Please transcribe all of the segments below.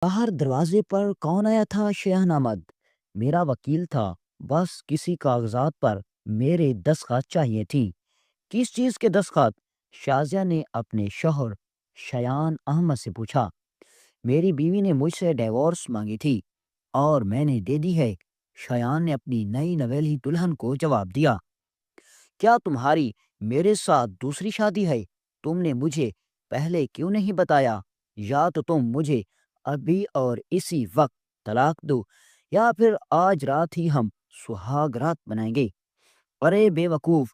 باہر دروازے پر کون آیا تھا؟ شیخ احمد، میرا وکیل تھا۔ بس کسی کاغذات پر میرے دستخط چاہیے تھی۔ کس چیز کے دستخط؟ شازیہ نے اپنے شوہر شیان احمد سے پوچھا۔ میری بیوی نے مجھ سے ڈیورس مانگی تھی اور میں نے دے دی ہے، شیان نے اپنی نئی نویلی دلہن کو جواب دیا۔ کیا تمہاری میرے ساتھ دوسری شادی ہے؟ تم نے مجھے پہلے کیوں نہیں بتایا؟ یا تو تم مجھے ابھی اور اسی وقت طلاق دو، یا پھر آج رات ہی ہم سہاگ رات منائیں گے۔ ارے بے وقوف،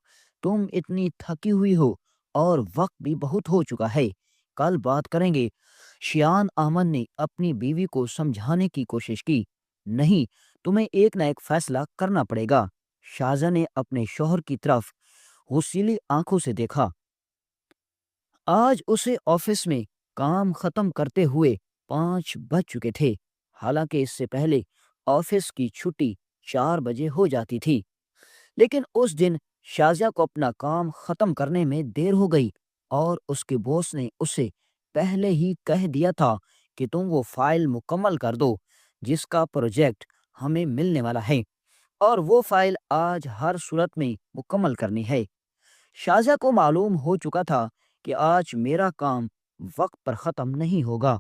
تم اتنی تھکی ہوئی ہو اور وقت بھی بہت ہو چکا ہے، کل بات کریں گے۔ شیان احمد نے اپنی بیوی کو سمجھانے کی کوشش کی۔ نہیں، تمہیں ایک نہ ایک فیصلہ کرنا پڑے گا۔ شازیہ نے اپنے شوہر کی طرف غصیلی آنکھوں سے دیکھا۔ آج اسے آفس میں کام ختم کرتے ہوئے 5 بج چکے تھے، حالانکہ اس سے پہلے آفس کی چھٹی 4 بجے ہو جاتی تھی۔ لیکن اس دن شازیہ کو اپنا کام ختم کرنے میں دیر ہو گئی اور اس کے باس نے اسے پہلے ہی کہہ دیا تھا کہ تم وہ فائل مکمل کر دو جس کا پروجیکٹ ہمیں ملنے والا ہے، اور وہ فائل آج ہر صورت میں مکمل کرنی ہے۔ شازیہ کو معلوم ہو چکا تھا کہ آج میرا کام وقت پر ختم نہیں ہوگا،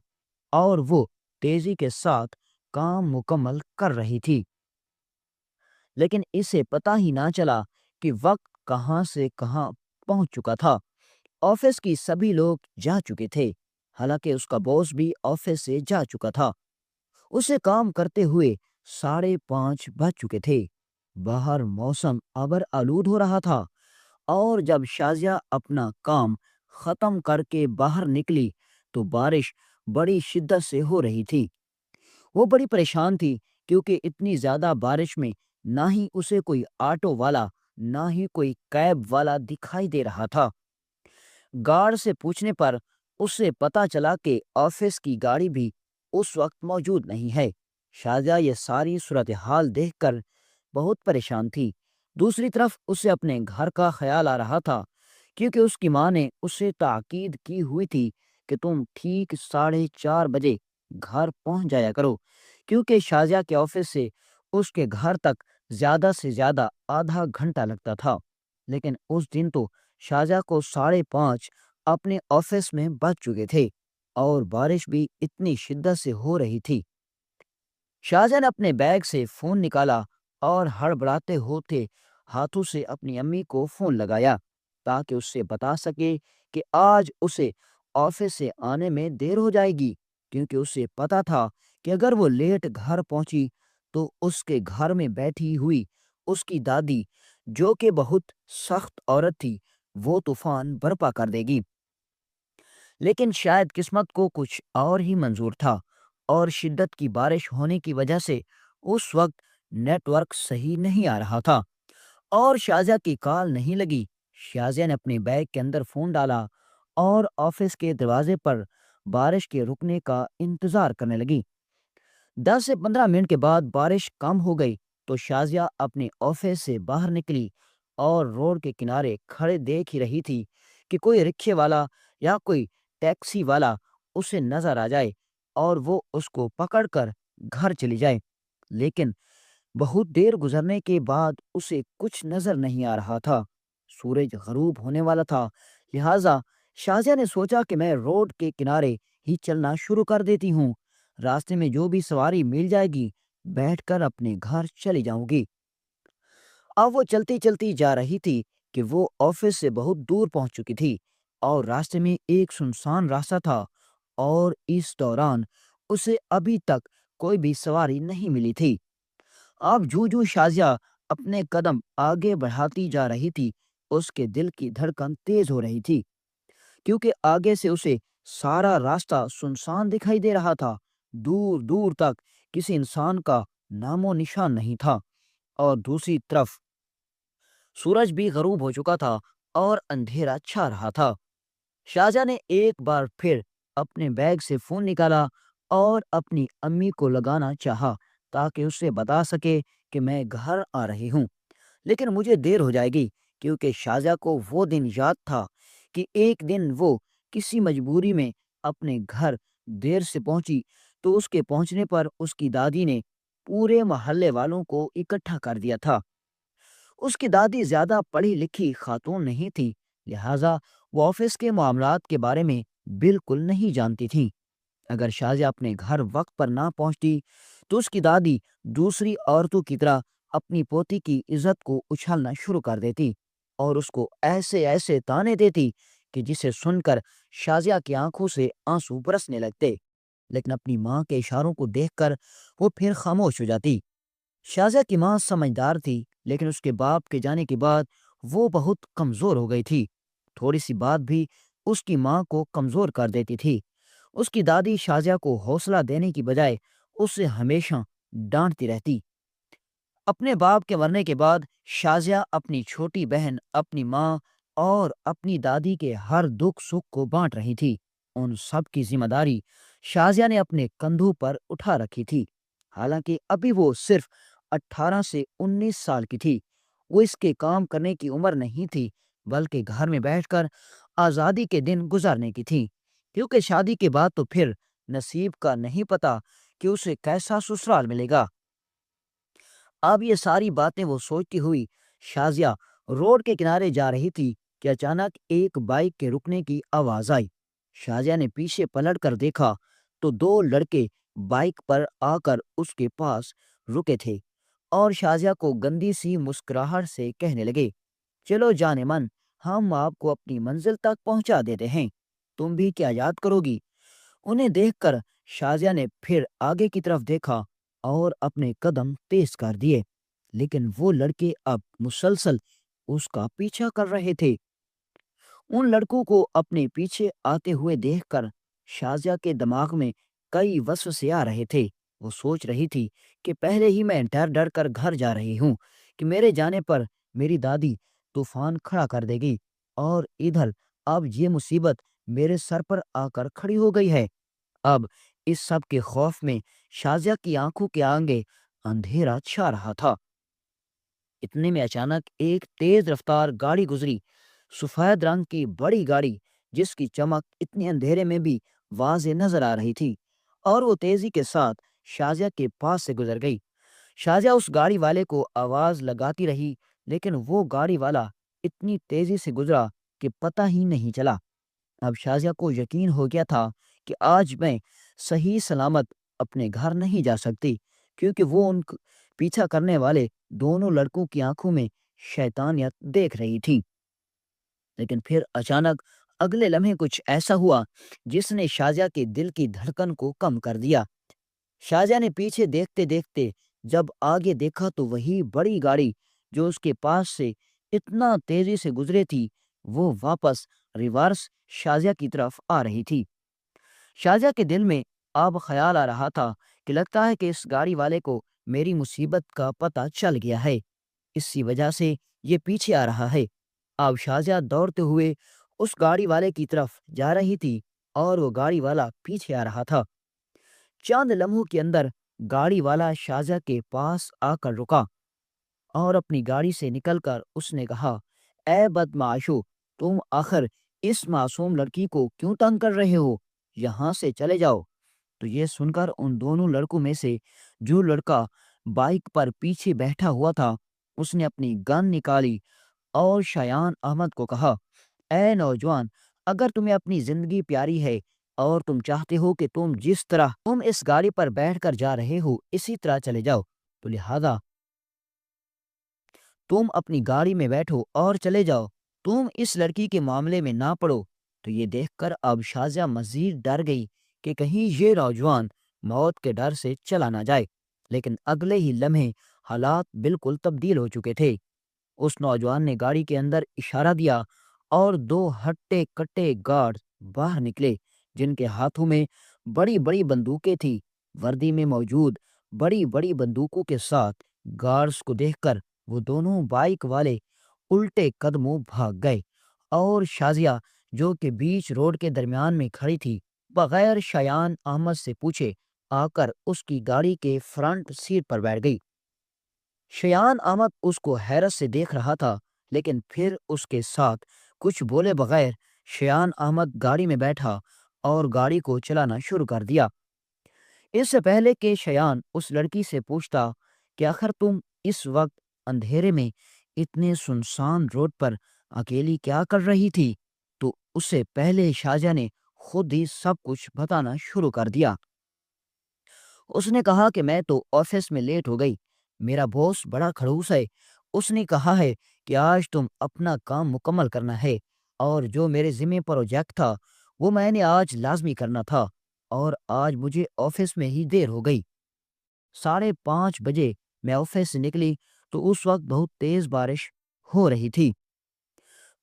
اور وہ تیزی کے ساتھ کام مکمل کر رہی تھی۔ لیکن اسے پتہ ہی نہ چلا کہ وقت کہاں سے کہاں پہنچ چکا تھا۔ آفس کی سبھی لوگ جا چکے تھے، حالانکہ اس کا باس بھی آفس سے جا چکا تھا۔ اسے کام کرتے ہوئے 5:30 بج چکے تھے۔ باہر موسم ابر آلود ہو رہا تھا، اور جب شازیہ اپنا کام ختم کر کے باہر نکلی تو بارش بڑی شدت سے ہو رہی تھی۔ وہ بڑی پریشان تھی، کیونکہ اتنی زیادہ بارش میں نہ ہی اسے کوئی آٹو والا نہ ہی کوئی کیب والا دکھائی دے رہا تھا۔ گارڈ سے پوچھنے پر اسے پتا چلا کہ آفس کی گاڑی بھی اس وقت موجود نہیں ہے۔ شازیہ یہ ساری صورتحال دیکھ کر بہت پریشان تھی۔ دوسری طرف اسے اپنے گھر کا خیال آ رہا تھا، کیونکہ اس کی ماں نے اسے تاکید کی ہوئی تھی کہ تم ٹھیک 4:30 بجے گھر پہنچ جایا کرو، کیونکہ شازیہ کے آفس سے اس کے گھر تک زیادہ سے زیادہ آدھا گھنٹہ لگتا تھا۔ لیکن اس دن تو شازیہ کو 5:30 اپنے آفس میں بج چکے تھے، اور بارش بھی اتنی شدت سے ہو رہی تھی۔ شازیہ نے اپنے بیگ سے فون نکالا اور ہڑبڑاتے ہوتے ہاتھوں سے اپنی امی کو فون لگایا تاکہ اس سے بتا سکے کہ آج اسے آفس سے آنے میں دیر ہو جائے گی، کیونکہ اسے پتا تھا کہ اگر وہ لیٹ گھر پہنچی تو اس کے گھر میں بیٹھی ہوئی اس کی دادی، جو کہ بہت سخت عورت تھی، وہ طوفان برپا کر دے گی۔ لیکن شاید قسمت کو کچھ اور ہی منظور تھا، اور شدت کی بارش ہونے کی وجہ سے اس وقت نیٹ ورک صحیح نہیں آ رہا تھا اور شازیہ کی کال نہیں لگی۔ شازیہ نے اپنے بیگ کے اندر فون ڈالا اور آفس کے دروازے پر بارش کے رکنے کا انتظار کرنے لگی۔ 10 سے 15 منٹ کے بعد بارش کم ہو گئی تو شازیہ اپنے آفس سے باہر نکلی اور روڈ کے کنارے کھڑے دیکھ ہی رہی تھی کہ کوئی رکشے والا یا کوئی ٹیکسی والا اسے نظر آ جائے اور وہ اس کو پکڑ کر گھر چلی جائے۔ لیکن بہت دیر گزرنے کے بعد اسے کچھ نظر نہیں آ رہا تھا۔ سورج غروب ہونے والا تھا، لہٰذا شازیہ نے سوچا کہ میں روڈ کے کنارے ہی چلنا شروع کر دیتی ہوں، راستے میں جو بھی سواری مل جائے گی بیٹھ کر اپنے گھر چلی جاؤں گی۔ اب وہ چلتی چلتی جا رہی تھی کہ وہ آفس سے بہت دور پہنچ چکی تھی اور راستے میں ایک سنسان راستہ تھا، اور اس دوران اسے ابھی تک کوئی بھی سواری نہیں ملی تھی۔ اب جو شازیہ اپنے قدم آگے بڑھاتی جا رہی تھی، اس کے دل کی دھڑکن تیز ہو رہی تھی، کیونکہ آگے سے اسے سارا راستہ سنسان دکھائی دے رہا تھا۔ دور دور تک کسی انسان کا نام و نشان نہیں تھا، اور دوسری طرف سورج بھی غروب ہو چکا تھا اور اندھیرا چھا رہا تھا۔ شازیہ نے ایک بار پھر اپنے بیگ سے فون نکالا اور اپنی امی کو لگانا چاہا تاکہ اسے بتا سکے کہ میں گھر آ رہی ہوں، لیکن مجھے دیر ہو جائے گی، کیونکہ شازیہ کو وہ دن یاد تھا کہ ایک دن وہ کسی مجبوری میں اپنے گھر دیر سے پہنچی تو اس کے پہنچنے پر اس کی دادی نے پورے محلے والوں کو اکٹھا کر دیا تھا۔ اس کی دادی زیادہ پڑھی لکھی خاتون نہیں تھی، لہذا وہ آفس کے معاملات کے بارے میں بالکل نہیں جانتی تھی۔ اگر شازیہ اپنے گھر وقت پر نہ پہنچتی تو اس کی دادی دوسری عورتوں کی طرح اپنی پوتی کی عزت کو اچھالنا شروع کر دیتی اور اس کو ایسے ایسے تانے دیتی کہ جسے سن کر شازیہ کی آنکھوں سے آنسو برسنے لگتے، لیکن اپنی ماں کے اشاروں کو دیکھ کر وہ پھر خاموش ہو جاتی۔ شازیہ کی ماں سمجھدار تھی، لیکن اس کے باپ کے جانے کے بعد وہ بہت کمزور ہو گئی تھی۔ تھوڑی سی بات بھی اس کی ماں کو کمزور کر دیتی تھی۔ اس کی دادی شازیہ کو حوصلہ دینے کی بجائے اسے ہمیشہ ڈانٹتی رہتی۔ اپنے باپ کے مرنے کے بعد شازیہ اپنی چھوٹی بہن، اپنی ماں اور اپنی دادی کے ہر دکھ سکھ کو بانٹ رہی تھی۔ ان سب کی ذمہ داری شازیہ نے اپنے کندھوں پر اٹھا رکھی تھی۔ حالانکہ ابھی وہ صرف 18 سے 19 سال کی تھی، وہ اس کے کام کرنے کی عمر نہیں تھی، بلکہ گھر میں بیٹھ کر آزادی کے دن گزارنے کی تھی، کیونکہ شادی کے بعد تو پھر نصیب کا نہیں پتا کہ اسے کیسا سسرال ملے گا۔ اب یہ ساری باتیں وہ سوچتی ہوئی شازیہ روڈ کے کنارے جا رہی تھی کہ اچانک ایک بائک کے رکنے کی آواز آئی۔ شازیہ نے پیچھے پلٹ کر دیکھا تو دو لڑکے بائک پر آ کر اس کے پاس رکے تھے اور شازیہ کو گندی سی مسکراہٹ سے کہنے لگے، چلو جانے من، ہم آپ کو اپنی منزل تک پہنچا دیتے ہیں، تم بھی کیا یاد کرو گی؟ انہیں دیکھ کر شازیہ نے پھر آگے کی طرف دیکھا اور اپنے قدم تیز کر دیے، لیکن وہ لڑکے اب مسلسل اس کا پیچھا کر رہے تھے۔ ان لڑکوں کو اپنے پیچھے آتے ہوئے دیکھ کر شازیہ کے دماغ میں کئی وسوسے آ رہے تھے۔ وہ سوچ رہی تھی کہ پہلے ہی میں ڈر ڈر کر گھر جا رہی ہوں کہ میرے جانے پر میری دادی طوفان کھڑا کر دے گی، اور ادھر اب یہ مصیبت میرے سر پر آ کر کھڑی ہو گئی ہے۔ اب اس سب کے خوف میں شازیہ کی آنکھوں کے آگے اندھیرا چھا رہا تھا۔ اتنے میں اچانک ایک تیز رفتار گاڑی گزری، سفید رنگ کی بڑی گاڑی جس کی چمک اتنے اندھیرے میں بھی واضح نظر آ رہی تھی، اور وہ تیزی کے ساتھ شازیہ کے پاس سے گزر گئی۔ شازیہ اس گاڑی والے کو آواز لگاتی رہی، لیکن وہ گاڑی والا اتنی تیزی سے گزرا کہ پتہ ہی نہیں چلا۔ اب شازیہ کو یقین ہو گیا تھا کہ آج میں صحیح سلامت اپنے گھر نہیں جا سکتی، کیونکہ وہ پیچھا کرنے والے دونوں لڑکوں کی آنکھوں میں شیطانیت دیکھ رہی تھی۔ لیکن پھر اچانک اگلے لمحے کچھ ایسا ہوا جس نے شازیہ کے دل کی دھڑکن کو کم کر دیا۔ شازیہ نے پیچھے دیکھتے دیکھتے جب آگے دیکھا تو وہی بڑی گاڑی جو اس کے پاس سے اتنا تیزی سے گزرے تھی، وہ واپس ریورس شازیہ کی طرف آ رہی تھی۔ شازیہ کے دل میں اب خیال آ رہا تھا کہ لگتا ہے کہ اس گاڑی والے کو میری مصیبت کا پتہ چل گیا ہے، اسی وجہ سے یہ پیچھے آ رہا ہے۔ اب شازیہ دوڑتے ہوئے اس گاڑی والے کی طرف جا رہی تھی اور وہ گاڑی والا پیچھے آ رہا تھا۔ چند لمحوں کے اندر گاڑی والا شازیہ کے پاس آ کر رکا اور اپنی گاڑی سے نکل کر اس نے کہا، اے بدمعاشو، تم آخر اس معصوم لڑکی کو کیوں تنگ کر رہے ہو؟ یہاں سے چلے جاؤ۔ تو یہ سن کر ان دونوں لڑکوں میں سے جو لڑکا بائک پر پیچھے بیٹھا ہوا تھا، اس نے اپنی گن نکالی اور شایان احمد کو کہا، اے نوجوان، اگر تمہیں اپنی زندگی پیاری ہے اور تم چاہتے ہو کہ تم جس طرح تم اس گاڑی پر بیٹھ کر جا رہے ہو اسی طرح چلے جاؤ، تو لہذا تم اپنی گاڑی میں بیٹھو اور چلے جاؤ، تم اس لڑکی کے معاملے میں نہ پڑو۔ تو یہ دیکھ کر اب شازیہ مزید ڈر گئی کہ کہیں یہ نوجوان موت کے ڈر سے چلا نہ جائے، لیکن اگلے ہی لمحے حالات بالکل تبدیل ہو چکے تھے۔ اس نوجوان نے گاڑی کے اندر اشارہ دیا اور دو ہٹے کٹے گارڈ باہر نکلے جن کے ہاتھوں میں بڑی بڑی بندوقیں تھیں۔ وردی میں موجود بڑی بڑی بندوقوں کے ساتھ گارڈز کو دیکھ کر وہ دونوں بائک والے الٹے قدموں بھاگ گئے، اور شازیہ جو کہ بیچ روڈ کے درمیان میں کھڑی تھی، بغیر شایان احمد سے پوچھے آ کر اس کی گاڑی کے فرنٹ سیٹ پر بیٹھ گئی۔ شایان احمد اس کو حیرت سے دیکھ رہا تھا، لیکن پھر اس کے ساتھ کچھ بولے بغیر شایان احمد گاڑی میں بیٹھا اور گاڑی کو چلانا شروع کر دیا۔ اس سے پہلے کہ شایان اس لڑکی سے پوچھتا کہ آخر تم اس وقت اندھیرے میں اتنے سنسان روڈ پر اکیلی کیا کر رہی تھی، تو اس سے پہلے شاہجہاں نے خود ہی سب کچھ بتانا شروع کر دیا۔ اس نے کہا کہ میں تو آفس میں لیٹ ہو گئی، میرا باس بڑا کھڑوس ہے، اس نے کہا ہے کہ آج تم اپنا کام مکمل کرنا ہے، اور جو میرے ذمہ پروجیکٹ تھا وہ میں نے آج لازمی کرنا تھا، اور آج مجھے آفس میں ہی دیر ہو گئی۔ 5:30 بجے میں آفس سے نکلی تو اس وقت بہت تیز بارش ہو رہی تھی۔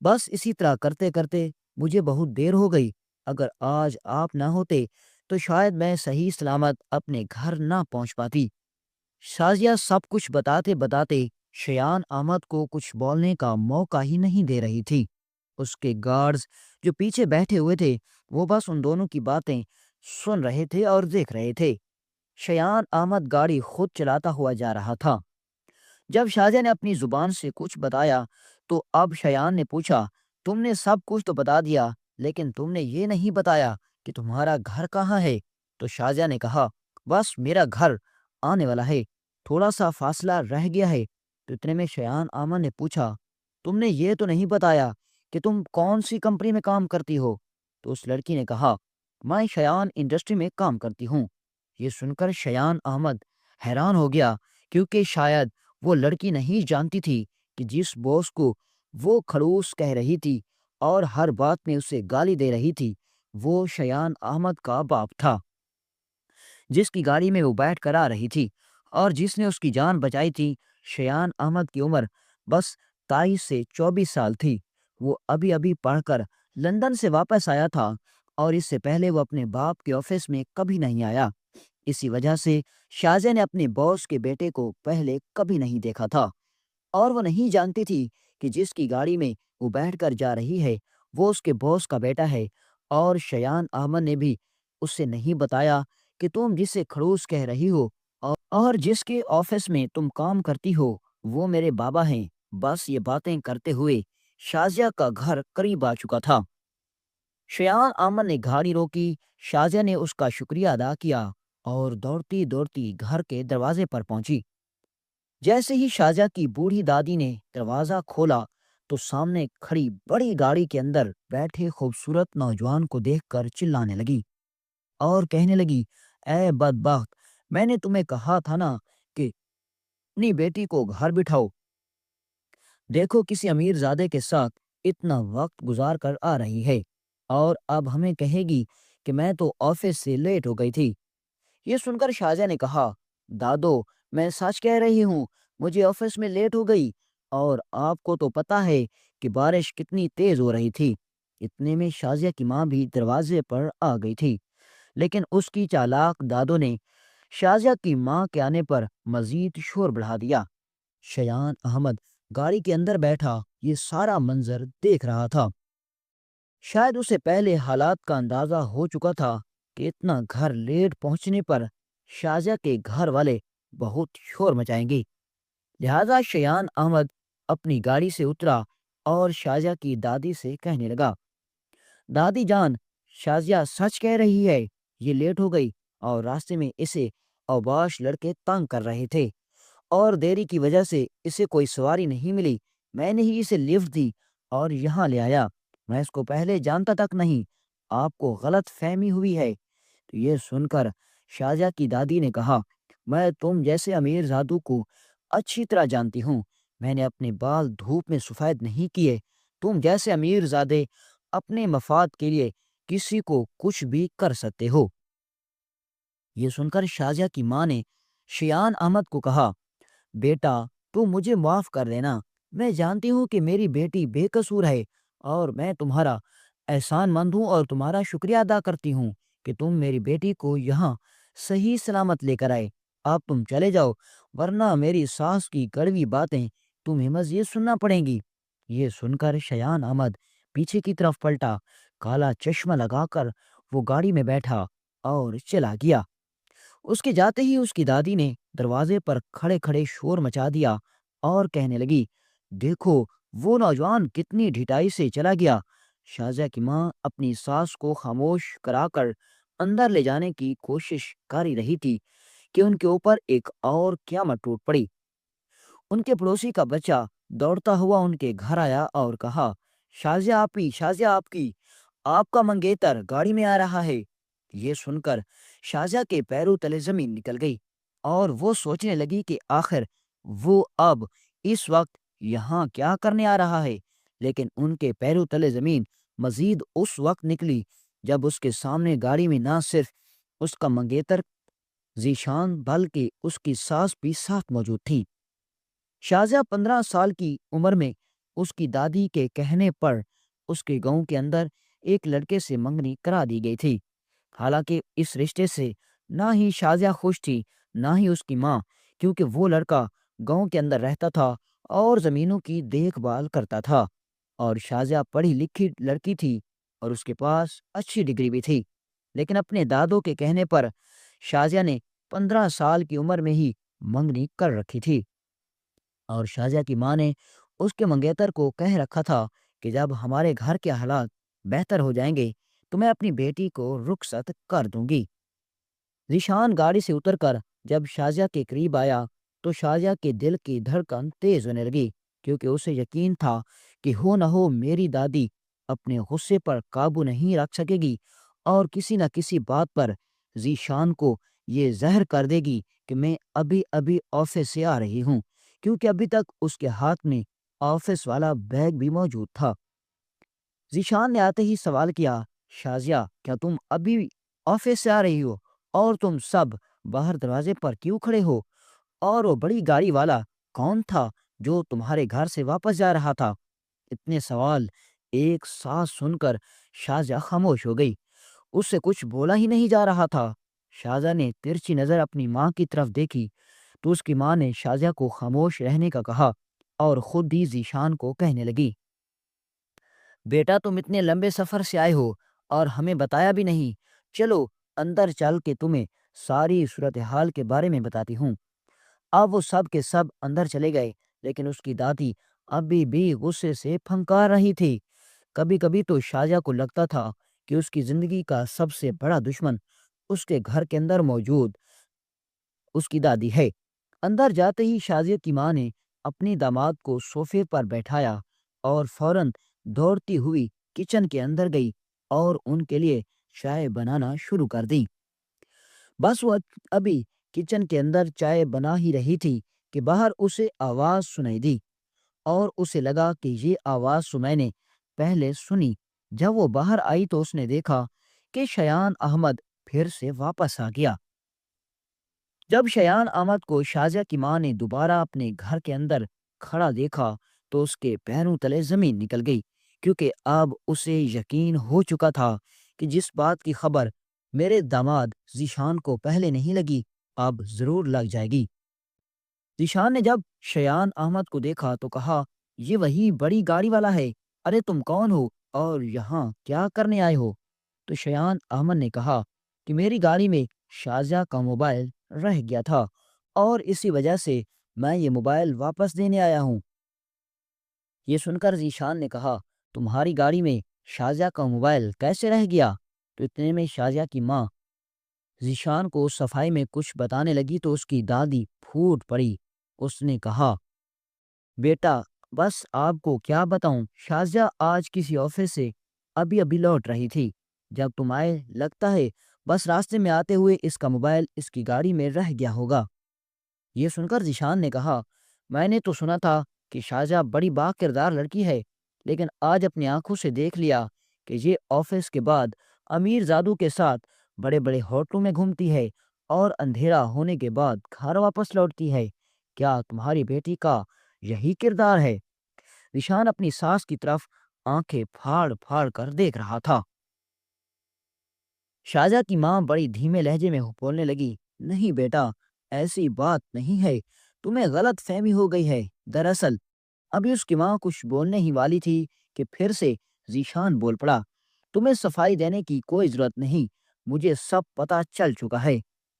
بس اسی طرح کرتے کرتے مجھے بہت دیر ہو گئی، اگر آج آپ نہ ہوتے تو شاید میں صحیح سلامت اپنے گھر نہ پہنچ پاتی۔ شازیہ سب کچھ بتاتے بتاتے شیان احمد کو کچھ بولنے کا موقع ہی نہیں دے رہی تھی۔ اس کے گارڈز جو پیچھے بیٹھے ہوئے تھے وہ بس ان دونوں کی باتیں سن رہے تھے اور دیکھ رہے تھے۔ شیان احمد گاڑی خود چلاتا ہوا جا رہا تھا۔ جب شازیہ نے اپنی زبان سے کچھ بتایا تو اب شیان نے پوچھا، تم نے سب کچھ تو بتا دیا لیکن تم نے یہ نہیں بتایا کہ تمہارا گھر کہاں ہے؟ تو شازیہ نے کہا، بس میرا گھر آنے والا ہے، تھوڑا سا فاصلہ رہ گیا ہے۔ تو اتنے میں شیان احمد نے پوچھا، تم نے یہ تو نہیں بتایا کہ تم کون سی کمپنی میں کام کرتی ہو؟ تو اس لڑکی نے کہا، میں شیان انڈسٹری میں کام کرتی ہوں۔ یہ سن کر شیان احمد حیران ہو گیا، کیونکہ شاید وہ لڑکی نہیں جانتی تھی کہ جس باس کو وہ کھڑوس کہہ رہی تھی اور ہر بات میں اسے گالی دے رہی تھی وہ شیان احمد کا باپ تھا، جس کی گاڑی میں وہ بیٹھ کر آ رہی تھی اور جس نے اس کی جان بچائی تھی۔ شیان احمد کی عمر بس 23 سے 24 سال تھی۔ وہ ابھی ابھی پڑھ کر لندن سے واپس آیا تھا اور اس سے پہلے وہ اپنے باپ کے آفس میں کبھی نہیں آیا۔ اسی وجہ سے شازیہ نے اپنے باس کے بیٹے کو پہلے کبھی نہیں دیکھا تھا، اور وہ نہیں جانتی تھی کہ جس کی گاڑی میں وہ بیٹھ کر جا رہی ہے وہ اس کے باس کا بیٹا ہے۔ اور شیان احمد نے بھی اس سے نہیں بتایا کہ تم جسے کھڑوس کہہ رہی ہو اور جس کے آفس میں تم کام کرتی ہو وہ میرے بابا ہیں۔ بس یہ باتیں کرتے ہوئے شازیہ کا گھر قریب آ چکا تھا۔ شیان احمد نے گاڑی روکی، شازیہ نے اس کا شکریہ ادا کیا اور دوڑتی دوڑتی گھر کے دروازے پر پہنچی۔ جیسے ہی شازیہ کی بوڑھی دادی نے دروازہ کھولا تو سامنے کھڑی بڑی گاڑی کے اندر بیٹھے خوبصورت نوجوان کو دیکھ کر چلانے لگی اور کہنے لگی، اے بدبخت، میں نے تمہیں کہا تھا نا کہ اپنی بیٹی کو گھر بٹھاؤ، دیکھو کسی امیر زادے کے ساتھ اتنا وقت گزار کر آ رہی ہے اور اب ہمیں کہے گی کہ میں تو آفس سے لیٹ ہو گئی تھی۔ یہ سن کر شازیہ نے کہا، دادو، میں سچ کہہ رہی ہوں، مجھے آفس میں لیٹ ہو گئی، اور آپ کو تو پتا ہے کہ بارش کتنی تیز ہو رہی تھی۔ اتنے میں شازیہ کی ماں بھی دروازے پر آ گئی تھی، لیکن اس کی چالاک دادو نے شازیہ کی ماں کے آنے پر مزید شور بڑھا دیا۔ شیان احمد گاڑی کے اندر بیٹھا یہ سارا منظر دیکھ رہا تھا۔ شاید اسے پہلے حالات کا اندازہ ہو چکا تھا کہ اتنا گھر لیٹ پہنچنے پر شازیہ کے گھر والے بہت شور مچائیں گے، لہذا شیان احمد اپنی گاڑی سے اترا اور شازیہ کی دادی سے کہنے لگا، دادی جان، شازیہ سچ کہہ رہی ہے، یہ لیٹ ہو گئی اور راستے میں اسے اوباش لڑکے تنگ کر رہے تھے اور دیری کی وجہ سے اسے کوئی سواری نہیں ملی، میں نے ہی اسے لفٹ دی اور یہاں لے آیا، میں اس کو پہلے جانتا تک نہیں، آپ کو غلط فہمی ہوئی ہے۔ تو یہ سن کر شازیہ کی دادی نے کہا، میں تم جیسے امیر زادو کو اچھی طرح جانتی ہوں، میں نے اپنے بال دھوپ میں سفید نہیں کیے، تم جیسے امیر زادے اپنے مفاد کے لیے کسی کو کچھ بھی کر سکتے ہو۔ یہ سن کر شازیہ کی ماں نے شیان احمد کو کہا، بیٹا، تو مجھے معاف کر دینا، میں جانتی ہوں کہ میری بیٹی بے قصور ہے اور میں تمہارا احسان مند ہوں اور تمہارا شکریہ ادا کرتی ہوں کہ تم میری بیٹی کو یہاں صحیح سلامت لے کر آئے۔ اب تم چلے جاؤ، ورنہ میری ساس کی کڑوی باتیں تمہیں مزید سننا پڑیں گی۔ یہ سن کر شیان احمد پیچھے کی طرف پلٹا، کالا چشمہ لگا کر وہ گاڑی میں بیٹھا اور چلا گیا۔ اس کے جاتے ہی اس کی دادی نے دروازے پر کھڑے کھڑے شور مچا دیا اور کہنے لگی، دیکھو وہ نوجوان کتنی ڈھٹائی سے چلا گیا۔ شازیہ کی ماں اپنی ساس کو خاموش کرا کر اندر لے جانے کی کوشش کر ہی رہی تھی کہ ان کے اوپر ایک اور قیامت ٹوٹ پڑی۔ ان کے پڑوسی کا بچہ دوڑتا ہوا ان کے گھر آیا اور کہا، شازیہ آپی، شازیہ آپ کی، آپ کا منگیتر گاڑی میں آ رہا ہے۔ یہ سن کر شازیہ کے پیروں تلے زمین نکل گئی اور وہ سوچنے لگی کہ آخر وہ اب اس وقت یہاں کیا کرنے آ رہا ہے۔ لیکن ان کے پیروں تلے زمین مزید اس وقت نکلی جب اس کے سامنے گاڑی میں نہ صرف اس کا منگیتر ذیشان بلکہ اس کی ساس بھی ساتھ موجود تھی۔ شازیہ 15 سال کی عمر میں اس کی دادی کے کہنے پر اس کے گاؤں کے اندر ایک لڑکے سے منگنی کرا دی گئی تھی۔ حالانکہ اس رشتے سے نہ ہی شازیہ خوش تھی نہ ہی اس کی ماں، کیونکہ وہ لڑکا گاؤں کے اندر رہتا تھا اور زمینوں کی دیکھ بھال کرتا تھا، اور شازیہ پڑھی لکھی لڑکی تھی اور اس کے پاس اچھی ڈگری بھی تھی۔ لیکن اپنے دادوں کے کہنے پر شازیہ نے 15 سال کی عمر میں ہی منگنی کر رکھی تھی، اور شازیہ کی ماں نے اس کے منگیتر کو کہہ رکھا تھا کہ جب ہمارے گھر کے حالات بہتر ہو جائیں گے تو میں اپنی بیٹی کو رخصت کر دوں گی۔ ذیشان گاڑی سے اتر کر جب شازیہ کے قریب آیا تو شازیہ کے دل کی دھڑکن تیز ہونے لگی، کیونکہ اسے یقین تھا کہ ہو نہ ہو میری دادی اپنے غصے پر قابو نہیں رکھ سکے گی اور کسی نہ کسی بات پر ذیشان کو یہ زہر کر دے گی کہ میں ابھی ابھی آفس سے آ رہی ہوں، کیونکہ ابھی تک اس کے ہاتھ میں آفس والا بیگ بھی موجود تھا۔ ذیشان نے آتے ہی سوال کیا، شازیہ کیا تم ابھی آفس سے آ رہی ہو اور تم سب باہر دروازے پر کیوں کھڑے ہو؟ اور وہ بڑی گاڑی والا کون تھا جو تمہارے گھر سے واپس جا رہا تھا؟ اتنے سوال ایک ساتھ سن کر شازیہ خاموش ہو گئی۔ اس سے کچھ بولا ہی نہیں جا رہا تھا۔ شازیہ نے ترچھی نظر اپنی ماں کی طرف دیکھی تو اس کی ماں نے شازیہ کو خاموش رہنے کا کہا اور خود ہی ذیشان کو کہنے لگی، بیٹا تم اتنے لمبے سفر سے آئے ہو اور ہمیں بتایا بھی نہیں، چلو اندر چل کے تمہیں ساری صورتحال کے بارے میں بتاتی ہوں۔ اب وہ سب کے سب اندر چلے گئے، لیکن اس کی دادی ابھی بھی غصے سے پھنکار رہی تھی۔ کبھی کبھی تو شازیہ کو لگتا تھا کہ اس کی زندگی کا سب سے بڑا دشمن اس کے گھر کے اندر موجود اس کی دادی ہے۔ اندر جاتے ہی شازیہ کی ماں نے اپنی داماد کو صوفے پر بیٹھایا اور فوراً دوڑتی ہوئی کچن کے اندر گئی اور ان کے لیے چائے بنانا شروع کر دی۔ بس وہ ابھی کچن کے اندر چائے بنا ہی رہی تھی کہ باہر اسے آواز سنائی دی، اور اسے لگا کہ یہ آواز تو میں نے پہلے سنی۔ جب وہ باہر آئی تو اس نے دیکھا کہ شایان احمد پھر سے واپس آ گیا۔ جب شایان احمد کو شازیہ کی ماں نے دوبارہ اپنے گھر کے اندر کھڑا دیکھا تو اس کے پیروں تلے زمین نکل گئی، کیونکہ اب اسے یقین ہو چکا تھا کہ جس بات کی خبر میرے داماد ذیشان کو پہلے نہیں لگی اب ضرور لگ جائے گی۔ ذیشان نے جب شایان احمد کو دیکھا تو کہا، یہ وہی بڑی گاڑی والا ہے، ارے تم کون ہو اور یہاں کیا کرنے آئے ہو؟ تو شایان احمد نے کہا کہ میری گاڑی میں شازیہ کا موبائل رہ گیا تھا اور اسی وجہ سے میں یہ موبائل واپس دینے آیا ہوں۔ یہ سن کر ذیشان نے کہا، تمہاری گاڑی میں شازیہ کا موبائل کیسے رہ گیا؟ تو اتنے میں شازیہ کی ماں ذیشان کو صفائی میں کچھ بتانے لگی تو اس کی دادی پھوٹ پڑی۔ اس نے کہا، بیٹا بس آپ کو کیا بتاؤں، شازیہ آج کسی آفس سے ابھی ابھی لوٹ رہی تھی، جب تم آئے لگتا ہے بس راستے میں آتے ہوئے اس کا موبائل اس کی گاڑی میں رہ گیا ہوگا۔ یہ سن کر ذیشان نے کہا، میں نے تو سنا تھا کہ شازیہ بڑی با کردار لڑکی ہے، لیکن آج اپنی آنکھوں سے دیکھ لیا کہ یہ آفس کے بعد امیر زادوں کے ساتھ بڑے بڑے ہوٹلوں میں گھومتی ہے اور اندھیرا ہونے کے بعد گھر واپس لوٹتی ہے۔ کیا تمہاری بیٹی کا یہی کردار ہے؟ ذیشان اپنی ساس کی طرف آنکھیں پھاڑ پھاڑ کر دیکھ رہا تھا۔ شازیہ کی ماں بڑی دھیمے لہجے میں بولنے لگی، نہیں بیٹا، ایسی بات نہیں ہے، تمہیں غلط فہمی ہو گئی ہے۔ دراصل ابھی اس کی ماں کچھ بولنے ہی والی تھی کہ پھر سے ذیشان بول پڑا، تمہیں صفائی دینے کی کوئی ضرورت نہیں، مجھے سب پتہ چل چکا ہے۔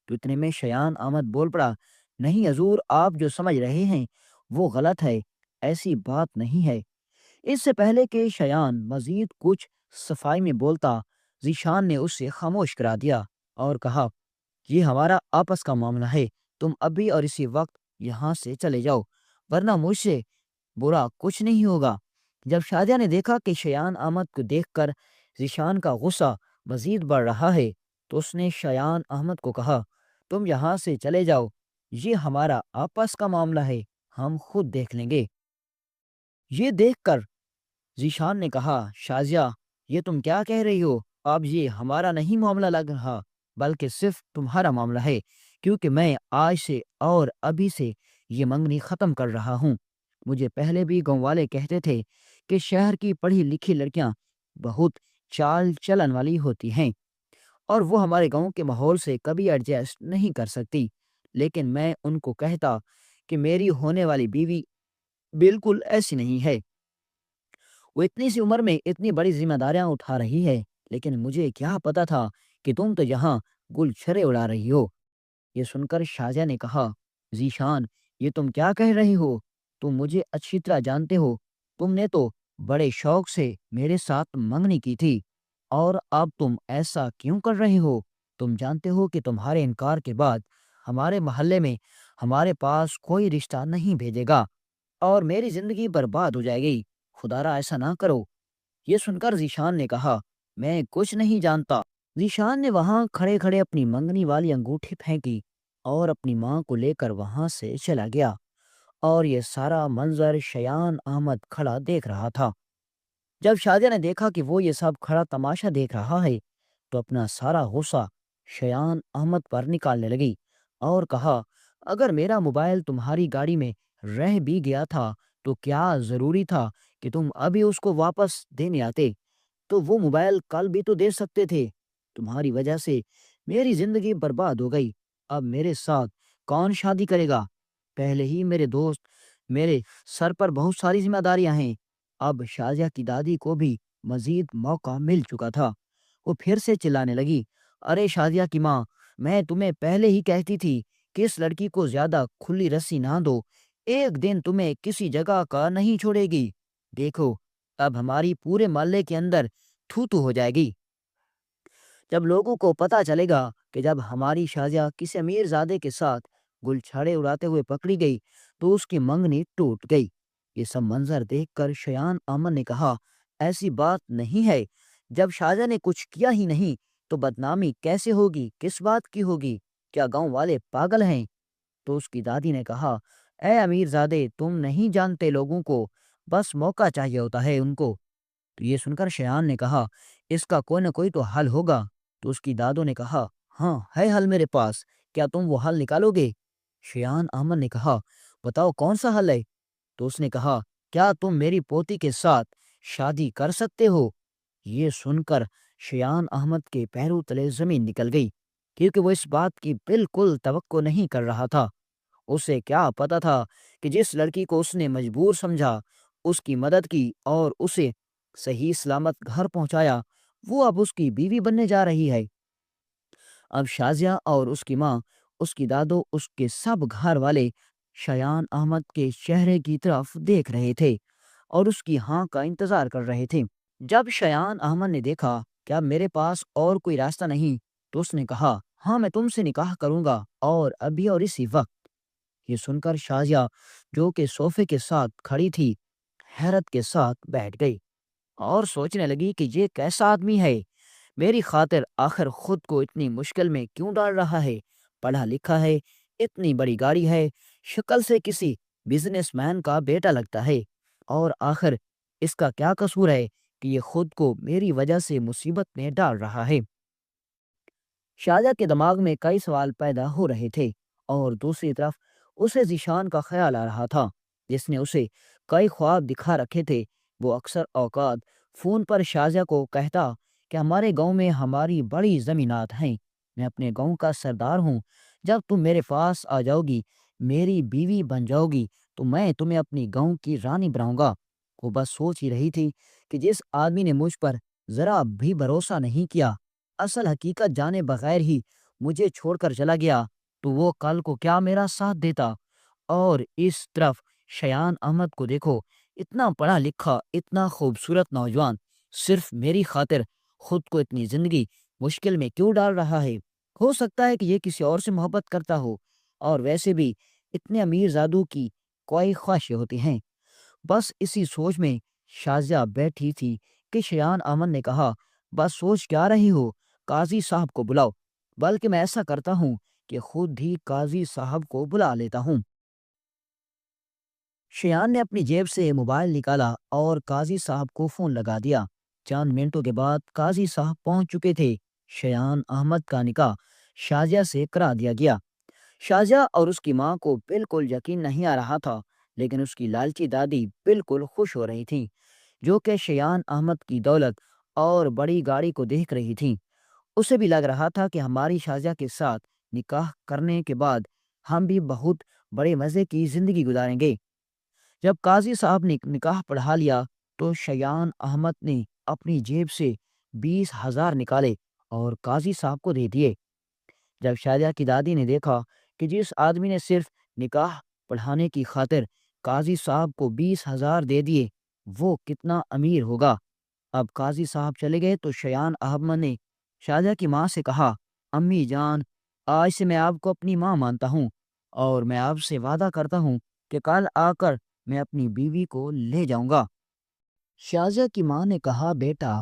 تو اتنے میں شایان احمد بول پڑا، نہیں حضور، آپ جو سمجھ رہے ہیں وہ غلط ہے، ایسی بات نہیں ہے۔ اس سے پہلے کہ شایان مزید کچھ صفائی میں بولتا، ذیشان نے اسے خاموش کرا دیا اور کہا، یہ ہمارا آپس کا معاملہ ہے، تم ابھی اور اسی وقت یہاں سے چلے جاؤ، ورنہ مجھ سے برا کچھ نہیں ہوگا۔ جب شادیہ نے دیکھا کہ شیان احمد کو دیکھ کر ذیشان کا غصہ مزید بڑھ رہا ہے تو اس نے شیان احمد کو کہا، تم یہاں سے چلے جاؤ، یہ ہمارا آپس کا معاملہ ہے، ہم خود دیکھ لیں گے۔ یہ دیکھ کر ذیشان نے کہا، شازیہ یہ تم کیا کہہ رہی ہو؟ اب یہ ہمارا نہیں معاملہ لگ رہا بلکہ صرف تمہارا معاملہ ہے، کیونکہ میں آج سے اور ابھی سے یہ منگنی ختم کر رہا ہوں۔ مجھے پہلے بھی گاؤں والے کہتے تھے کہ شہر کی پڑھی لکھی لڑکیاں بہت چال چلن والی ہوتی ہیں اور وہ ہمارے گاؤں کے ماحول سے کبھی ایڈجسٹ نہیں کر سکتی، لیکن میں ان کو کہتا کہ میری ہونے والی بیوی بالکل ایسی نہیں ہے۔ وہ اتنی سی عمر میں اتنی بڑی ذمہ داریاں اٹھا رہی ہے، لیکن مجھے کیا پتا تھا کہ تم تو یہاں گل چھرے اڑا رہی ہو۔ یہ سن کر شازیہ نے کہا، ذیشان یہ تم کیا کہہ رہی ہو؟ تم مجھے اچھی طرح جانتے ہو، تم نے تو بڑے شوق سے میرے ساتھ منگنی کی تھی، اور اب تم ایسا کیوں کر رہے ہو؟ تم جانتے ہو کہ تمہارے انکار کے بعد ہمارے محلے میں ہمارے پاس کوئی رشتہ نہیں بھیجے گا اور میری زندگی برباد ہو جائے گی۔ خدا را ایسا نہ کرو۔ یہ سن کر ذیشان نے کہا، میں کچھ نہیں جانتا۔ ذیشان نے وہاں کھڑے کھڑے اپنی منگنی والی انگوٹھی پھینکی اور اپنی ماں کو لے کر وہاں سے چلا گیا، اور یہ سارا منظر شیان احمد کھڑا دیکھ رہا تھا۔ جب شادیہ نے دیکھا کہ وہ یہ سب کھڑا تماشا دیکھ رہا ہے تو اپنا سارا غصہ شیان احمد پر نکالنے لگی اور کہا، اگر میرا موبائل تمہاری گاڑی میں رہ بھی گیا تھا تو کیا ضروری تھا کہ تم ابھی اس کو واپس دینے آتے؟ تو وہ موبائل کل بھی تو دے سکتے تھے۔ تمہاری وجہ سے میری زندگی برباد ہو گئی۔ اب میرے ساتھ کون شادی کرے گا؟ پہلے ہی میرے دوست، میرے سر پر بہت ساری ذمہ داریاں ہیں۔ اب شازیہ کی دادی کو بھی مزید موقع مل چکا تھا۔ وہ پھر سے چلانے لگی، ارے شازیہ کی ماں، میں تمہیں پہلے ہی کہتی تھی کہ اس لڑکی کو زیادہ کھلی رسی نہ دو، ایک دن تمہیں کسی جگہ کا نہیں چھوڑے گی۔ دیکھو اب ہماری پورے محلے کے اندر تھو تھو ہو جائے گی۔ جب لوگوں کو پتا چلے گا کہ جب ہماری شازیہ کسی امیر زادے کے ساتھ گل چھاڑے اڑاتے ہوئے پکڑی گئی تو اس کی منگنی ٹوٹ گئی۔ یہ سب منظر دیکھ کر شیان احمد نے کہا، ایسی بات نہیں ہے، جب شازیہ نے کچھ کیا ہی نہیں تو بدنامی کیسے ہوگی؟ کس بات کی ہوگی؟ کیا گاؤں والے پاگل ہیں؟ تو اس کی دادی نے کہا، اے امیر زادے، تم نہیں جانتے لوگوں کو بس موقع چاہیے ہوتا ہے ان کو۔ تو یہ سن کر شیان نے کہا، اس کا کوئی نہ کوئی تو حل ہوگا۔ تو اس کی دادوں نے کہا، ہاں ہے حل میرے پاس، کیا تم وہ حل نکالو گے؟ شیان احمد نے کہا، بتاؤ کون سا حل ہے؟ تو اس نے کہا، کیا تم میری پوتی کے ساتھ شادی کر سکتے ہو؟ یہ سن کر شیان احمد کے پیروں تلے زمین نکل گئی، کیونکہ وہ اس بات کی بالکل توقع نہیں کر رہا تھا۔ اسے کیا پتا تھا کہ جس لڑکی کو اس نے مجبور سمجھا، اس کی مدد کی اور اسے صحیح سلامت گھر پہنچایا، وہ اب اس کی بیوی بننے جا رہی ہے۔ اب شازیہ اور اس کی ماں، اس کی دادو، اس کے سب گھر والے شیان احمد کے چہرے کی طرف دیکھ رہے تھے اور اس کی ہاں کا انتظار کر رہے تھے۔ جب شیان احمد نے دیکھا کہ اب میرے پاس اور کوئی راستہ نہیں تو اس نے کہا، ہاں میں تم سے نکاح کروں گا، اور ابھی اور اسی وقت۔ یہ سن کر شازیہ جو کہ صوفے کے ساتھ کھڑی تھی حیرت کے ساتھ بیٹھ گئی اور سوچنے لگی کہ یہ کیسا آدمی ہے، میری خاطر آخر خود کو اتنی مشکل میں کیوں ڈال رہا ہے؟ پڑھا لکھا ہے، اتنی بڑی گاڑی ہے، شکل سے کسی بزنس مین کا بیٹا لگتا ہے، اور آخر اس کا کیا قصور ہے کہ یہ خود کو میری وجہ سے مصیبت میں ڈال رہا ہے؟ شازیہ کے دماغ میں کئی سوال پیدا ہو رہے تھے اور دوسری طرف اسے ذیشان کا خیال آ رہا تھا، جس نے اسے کئی خواب دکھا رکھے تھے۔ وہ اکثر اوقات فون پر شازیہ کو کہتا کہ ہمارے گاؤں میں ہماری بڑی زمینات ہیں، میں اپنے گاؤں کا سردار ہوں، جب تم میرے پاس آ جاؤ گی، میری بیوی بن جاؤ گی، تو میں تمہیں اپنی گاؤں کی رانی بناؤں گا۔ وہ بس سوچ ہی رہی تھی کہ جس آدمی نے مجھ پر ذرا بھی بھروسہ نہیں کیا، اصل حقیقت جانے بغیر ہی مجھے چھوڑ کر چلا گیا، تو وہ کل کو کیا میرا ساتھ دیتا؟ اور اس طرف شیان احمد کو دیکھو، اتنا پڑھا لکھا، اتنا خوبصورت نوجوان، صرف میری خاطر خود کو اتنی زندگی مشکل میں کیوں ڈال رہا ہے؟ ہو سکتا ہے کہ یہ کسی اور سے محبت کرتا ہو، اور ویسے بھی اتنے امیر زادوں کی کوئی خواہشیں ہوتی ہیں۔ بس اسی سوچ میں شازیہ بیٹھی تھی کہ شیان احمد نے کہا، بس سوچ کیا رہی ہو، قاضی صاحب کو بلاؤ۔ بلکہ میں ایسا کرتا ہوں کہ خود ہی قاضی صاحب کو بلا لیتا ہوں۔ شیان نے اپنی جیب سے موبائل نکالا اور قاضی صاحب کو فون لگا دیا۔ چند منٹوں کے بعد قاضی صاحب پہنچ چکے تھے۔ شیان احمد کا نکاح شازیہ سے کرا دیا گیا۔ شازیہ اور اس کی ماں کو بالکل یقین نہیں آ رہا تھا، لیکن اس کی لالچی دادی بالکل خوش ہو رہی تھی، جو کہ شیان احمد کی دولت اور بڑی گاڑی کو دیکھ رہی تھی۔ اسے بھی لگ رہا تھا کہ ہماری شازیہ کے ساتھ نکاح کرنے کے بعد ہم بھی بہت بڑے مزے کی زندگی گزاریں گے۔ جب قاضی صاحب نے نکاح پڑھا لیا تو شیان احمد نے اپنی جیب سے 20,000 نکالے اور قاضی صاحب کو دے دیے۔ جب شازیہ کی دادی نے دیکھا کہ جس آدمی نے صرف نکاح پڑھانے کی خاطر قاضی صاحب کو 20,000 دے دیے، وہ کتنا امیر ہوگا۔ اب قاضی صاحب چلے گئے تو شیان احمد نے شازیہ کی ماں سے کہا، امی جان، آج سے میں آپ کو اپنی ماں مانتا ہوں، اور میں آپ سے وعدہ کرتا ہوں کہ کل آ کر میں اپنی بیوی کو لے جاؤں گا۔ شازیہ کی ماں نے کہا، بیٹا،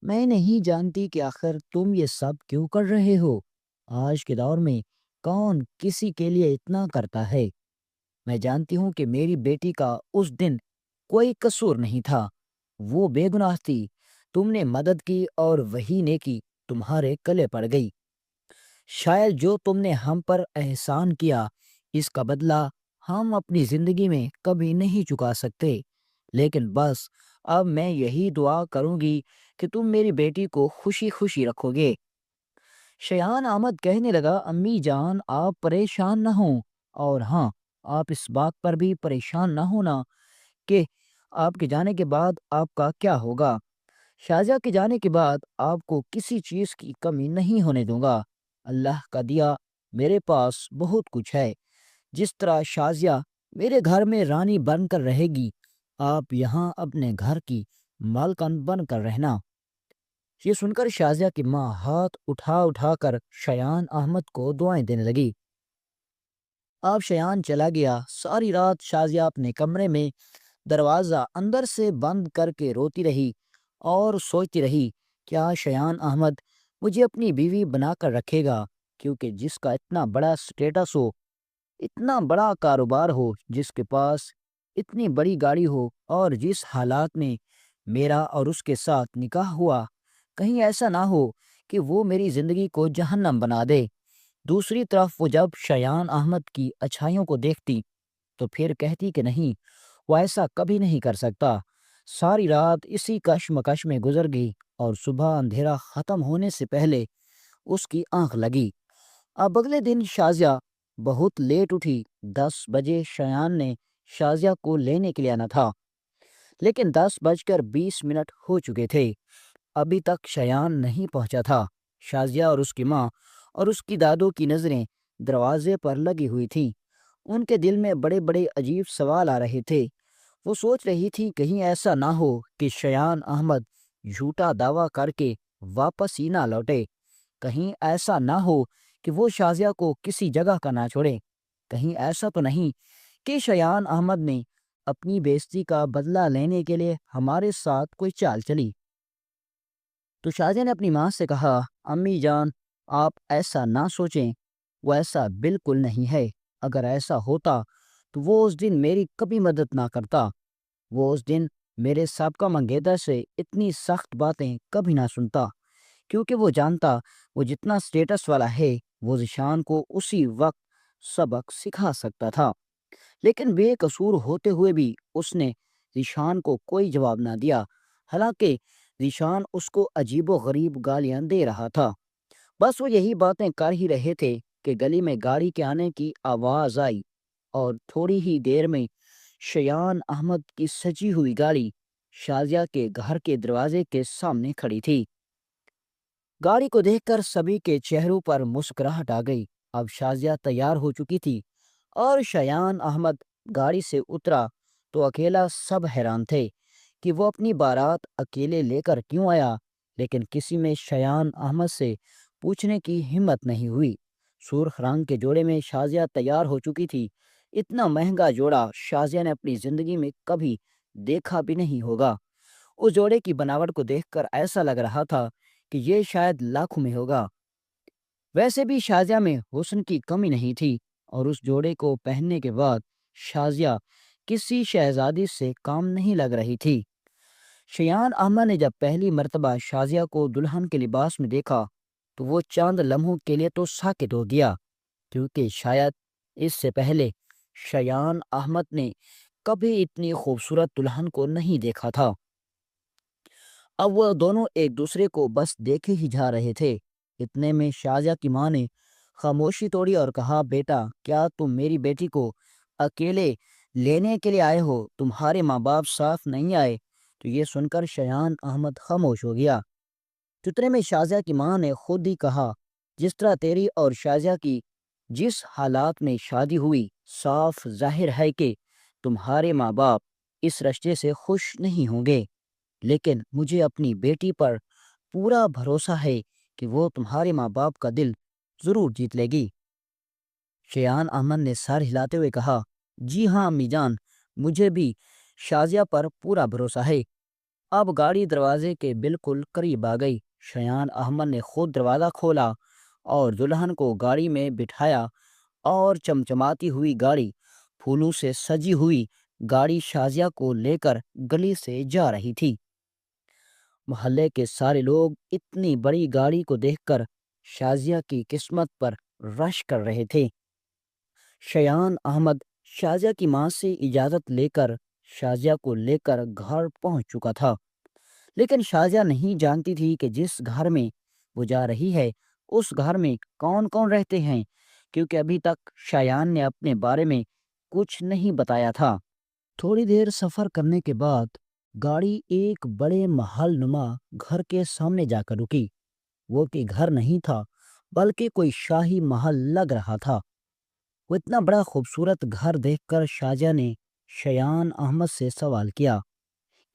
میں نہیں جانتی کہ آخر تم یہ سب کیوں کر رہے ہو۔ آج کے دور میں کون کسی کے لیے اتنا کرتا ہے؟ میں جانتی ہوں کہ میری بیٹی کا اس دن کوئی قصور نہیں تھا، وہ بے گناہ تھی۔ تم نے مدد کی اور وہی نیکی تمہارے گلے پڑ گئی۔ شاید جو تم نے ہم پر احسان کیا، اس کا بدلہ ہم اپنی زندگی میں کبھی نہیں چکا سکتے، لیکن بس اب میں یہی دعا کروں گی کہ تم میری بیٹی کو خوشی خوشی رکھو گے۔ شیان احمد کہنے لگا، امی جان، آپ پریشان نہ ہوں، اور ہاں، آپ اس بات پر بھی پریشان نہ ہونا کہ آپ کے جانے کے بعد آپ کا کیا ہوگا۔ شازیہ کے جانے کے بعد آپ کو کسی چیز کی کمی نہیں ہونے دوں گا۔ اللہ کا دیا میرے پاس بہت کچھ ہے۔ جس طرح شازیہ میرے گھر میں رانی بن کر رہے گی، آپ یہاں اپنے گھر کی مالکن بن کر رہنا۔ یہ سن کر شازیہ کی ماں ہاتھ اٹھا اٹھا کر شیان احمد کو دعائیں دینے لگی۔ اب شیان چلا گیا۔ ساری رات شازیہ اپنے کمرے میں دروازہ اندر سے بند کر کے روتی رہی اور سوچتی رہی، کیا شیان احمد مجھے اپنی بیوی بنا کر رکھے گا؟ کیونکہ جس کا اتنا بڑا سٹیٹس ہو، اتنا بڑا کاروبار ہو، جس کے پاس اتنی بڑی گاڑی ہو، اور جس حالات میں میرا اور اس کے ساتھ نکاح ہوا، کہیں ایسا نہ ہو کہ وہ میری زندگی کو جہنم بنا دے۔ دوسری طرف وہ جب شیان احمد کی اچھائیوں کو دیکھتی تو پھر کہتی کہ نہیں، وہ ایسا کبھی نہیں کر سکتا۔ ساری رات اسی کشمکش میں گزر گئی، اور صبح اندھیرا ختم ہونے سے پہلے اس کی آنکھ لگی۔ اب اگلے دن شازیہ بہت لیٹ اٹھی۔ 10 بجے شیان نے شازیہ کو لینے کے لیے آنا تھا، لیکن 10:20 ہو چکے تھے۔ ابھی تک شیان نہیں پہنچا تھا۔ شازیہ اور اس کی ماں اور اس کی دادوں کی نظریں دروازے پر لگی ہوئی تھیں۔ ان کے دل میں بڑے بڑے عجیب سوال آ رہے تھے۔ وہ سوچ رہی تھی کہیں ایسا نہ ہو کہ شیان احمد جھوٹا دعویٰ کر کے واپس ہی نہ لوٹے۔ کہیں ایسا نہ ہو کہ وہ شازیہ کو کسی جگہ کا نہ چھوڑے۔ کہیں ایسا تو نہیں کہ شیان احمد نے اپنی بےعزتی کا بدلہ لینے کے لیے ہمارے ساتھ کوئی چال چلی۔ تو شازیہ نے اپنی ماں سے کہا، امی جان، آپ ایسا نہ سوچیں، وہ ایسا بالکل نہیں ہے۔ اگر ایسا ہوتا تو وہ اس دن میری کبھی مدد نہ کرتا۔ وہ اس دن میرے سابقہ منگیتر سے اتنی سخت باتیں کبھی نہ سنتا، کیونکہ وہ جانتا وہ جتنا سٹیٹس والا ہے، وہ ذیشان کو اسی وقت سبق سکھا سکتا تھا۔ لیکن بے قصور ہوتے ہوئے بھی اس نے ذیشان کو کوئی جواب نہ دیا، حالانکہ ذیشان اس کو عجیب و غریب گالیاں دے رہا تھا۔ بس وہ یہی باتیں کر ہی رہے تھے کہ گلی میں گاڑی کے آنے کی آواز آئی، اور تھوڑی ہی دیر میں شیان احمد کی سجی ہوئی گاڑی شازیہ کے گھر کے دروازے کے سامنے کھڑی تھی۔ گاڑی کو دیکھ کر سبھی کے چہروں پر مسکراہٹ آ گئی۔ اب شازیہ تیار ہو چکی تھی، اور شیان احمد گاڑی سے اترا تو اکیلا۔ سب حیران تھے کہ وہ اپنی بارات اکیلے لے کر کیوں آیا، لیکن کسی میں شایان احمد سے پوچھنے کی ہمت نہیں ہوئی۔ سرخ رنگ کے جوڑے میں شازیہ تیار ہو چکی تھی۔ اتنا مہنگا جوڑا شازیہ نے اپنی زندگی میں کبھی دیکھا بھی نہیں ہوگا۔ اس جوڑے کی بناوٹ کو دیکھ کر ایسا لگ رہا تھا کہ یہ شاید لاکھوں میں ہوگا۔ ویسے بھی شازیہ میں حسن کی کمی نہیں تھی، اور اس جوڑے کو پہننے کے بعد شازیہ کسی شہزادی سے کام نہیں لگ رہی تھی۔ شایان احمد نے جب پہلی مرتبہ شازیہ کو دلہن کے لباس میں دیکھا تو وہ چند لمحوں کے لیے تو ساکت ہو گیا، کیونکہ شاید اس سے پہلے شایان احمد نے کبھی اتنی خوبصورت دلہن کو نہیں دیکھا تھا۔ اب وہ دونوں ایک دوسرے کو بس دیکھے ہی جا رہے تھے۔ اتنے میں شازیہ کی ماں نے خاموشی توڑی اور کہا، بیٹا کیا تم میری بیٹی کو اکیلے لینے کے لیے آئے ہو؟ تمہارے ماں باپ ساتھ نہیں آئے؟ تو یہ سن کر شایان احمد خاموش ہو گیا۔ اتنے میں شازیہ کی ماں نے خود ہی کہا، جس طرح تیری اور شازیہ کی جس حالات میں شادی ہوئی، صاف ظاہر ہے کہ تمہارے ماں باپ اس رشتے سے خوش نہیں ہوں گے، لیکن مجھے اپنی بیٹی پر پورا بھروسہ ہے کہ وہ تمہارے ماں باپ کا دل ضرور جیت لے گی۔ شایان احمد نے سر ہلاتے ہوئے کہا، جی ہاں امی جان، مجھے بھی شازیہ پر پورا بھروسہ ہے۔ اب گاڑی دروازے کے بالکل قریب آ گئی۔ شایان احمد نے خود دروازہ کھولا اور دلہن کو گاڑی میں بٹھایا، اور چمچماتی ہوئی گاڑی، پھولوں سے سجی ہوئی گاڑی شازیہ کو لے کر گلی سے جا رہی تھی۔ محلے کے سارے لوگ اتنی بڑی گاڑی کو دیکھ کر شازیہ کی قسمت پر رش کر رہے تھے۔ شایان احمد شازیہ کی ماں سے اجازت لے کر شازیہ کو لے کر گھر پہنچ چکا تھا، لیکن شازیہ نہیں جانتی تھی کہ جس گھر میں وہ جا رہی ہے اس گھر میں کون کون رہتے ہیں، کیونکہ ابھی تک شایان نے اپنے بارے میں کچھ نہیں بتایا تھا۔ تھوڑی دیر سفر کرنے کے بعد گاڑی ایک بڑے محل نما گھر کے سامنے جا کر رکی۔ وہ کہ گھر نہیں تھا بلکہ کوئی شاہی محل لگ رہا تھا۔ وہ اتنا بڑا خوبصورت گھر دیکھ کر شازیہ نے شایان احمد سے سوال کیا،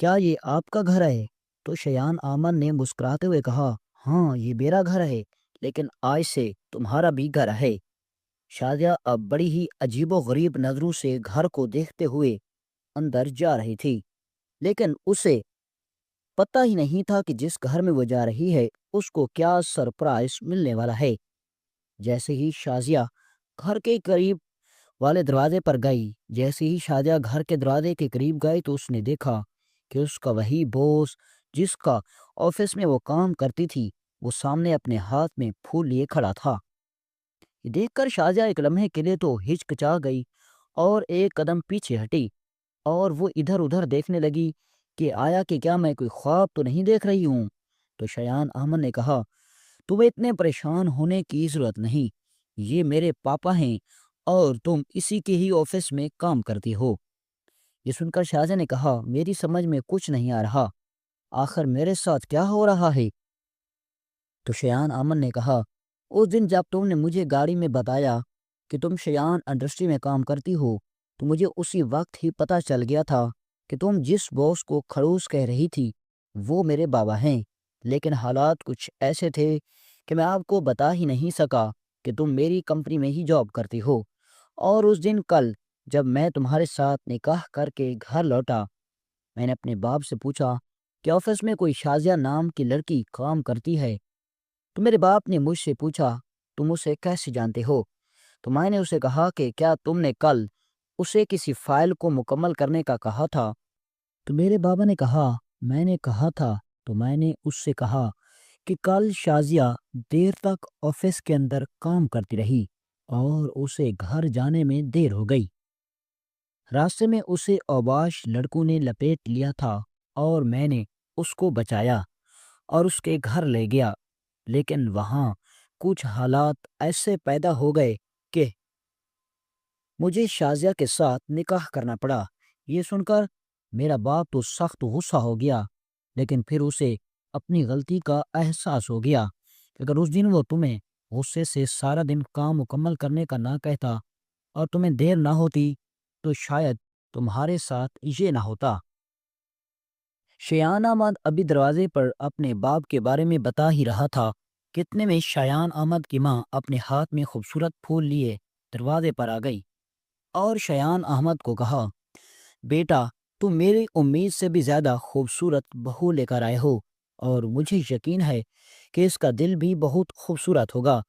کیا یہ آپ کا گھر ہے؟ تو شایان احمد نے مسکراتے ہوئے کہا، ہاں یہ میرا گھر ہے، لیکن آج سے تمہارا بھی گھر ہے۔ شازیہ اب بڑی ہی عجیب و غریب نظروں سے گھر کو دیکھتے ہوئے اندر جا رہی تھی، لیکن اسے پتہ ہی نہیں تھا کہ جس گھر میں وہ جا رہی ہے اس کو کیا سرپرائز ملنے والا ہے۔ جیسے ہی شازیہ گھر کے قریب والے دروازے پر گئی، جیسے ہی شازیہ گھر کے دروازے کے قریب گئی تو اس نے دیکھا کہ اس کا وہی بوس جس کا آفس میں وہ کام کرتی تھی وہ سامنے اپنے ہاتھ میں پھول لیے کھڑا تھا۔ یہ دیکھ کر شازیہ ایک لمحے کے لیے تو ہچکچا گئی اور ایک قدم پیچھے ہٹی، اور وہ ادھر ادھر دیکھنے لگی کہ آیا کہ کیا میں کوئی خواب تو نہیں دیکھ رہی ہوں۔ تو شایان احمد نے کہا، تمہیں اتنے پریشان ہونے کی ضرورت نہیں، یہ میرے پاپا ہیں اور تم اسی کے ہی آفس میں کام کرتی ہو۔ یہ سن کر شازیہ نے کہا، میری سمجھ میں کچھ نہیں آ رہا، آخر میرے ساتھ کیا ہو رہا ہے؟ تو شایان احمد نے کہا، اس دن جب تم نے مجھے گاڑی میں بتایا کہ تم شایان انڈسٹری میں کام کرتی ہو تو مجھے اسی وقت ہی پتہ چل گیا تھا کہ تم جس باس کو خڑوس کہہ رہی تھی وہ میرے بابا ہیں، لیکن حالات کچھ ایسے تھے کہ میں آپ کو بتا ہی نہیں سکا کہ تم میری کمپنی میں ہی جاب کرتی ہو۔ اور اس دن کل جب میں تمہارے ساتھ نکاح کر کے گھر لوٹا، میں نے اپنے باپ سے پوچھا کہ آفس میں کوئی شازیہ نام کی لڑکی کام کرتی ہے، تو میرے باپ نے مجھ سے پوچھا تم اسے کیسے جانتے ہو؟ تو میں نے اسے کہا کہ کیا تم نے کل اسے کسی فائل کو مکمل کرنے کا کہا تھا؟ تو میرے بابا نے کہا، میں نے کہا تھا۔ تو میں نے اس سے کہا کہ کل شازیہ دیر تک آفس کے اندر کام کرتی رہی اور اسے گھر جانے میں دیر ہو گئی۔ راستے میں اسے اوباش لڑکوں نے لپیٹ لیا تھا اور میں نے اس کو بچایا اور اس کے گھر لے گیا، لیکن وہاں کچھ حالات ایسے پیدا ہو گئے کہ مجھے شازیہ کے ساتھ نکاح کرنا پڑا۔ یہ سن کر میرا باپ تو سخت غصہ ہو گیا، لیکن پھر اسے اپنی غلطی کا احساس ہو گیا کہ اگر اس دن وہ تمہیں غصے سے سارا دن کام مکمل کرنے کا نہ کہتا اور تمہیں دیر نہ ہوتی تو شاید تمہارے ساتھ یہ نہ ہوتا۔ شایان احمد ابھی دروازے پر اپنے باپ کے بارے میں بتا ہی رہا تھا کہ اتنے میں شایان احمد کی ماں اپنے ہاتھ میں خوبصورت پھول لیے دروازے پر آ گئی اور شایان احمد کو کہا، بیٹا تم میری امید سے بھی زیادہ خوبصورت بہو لے کر آئے ہو، اور مجھے یقین ہے کہ اس کا دل بھی بہت خوبصورت ہوگا،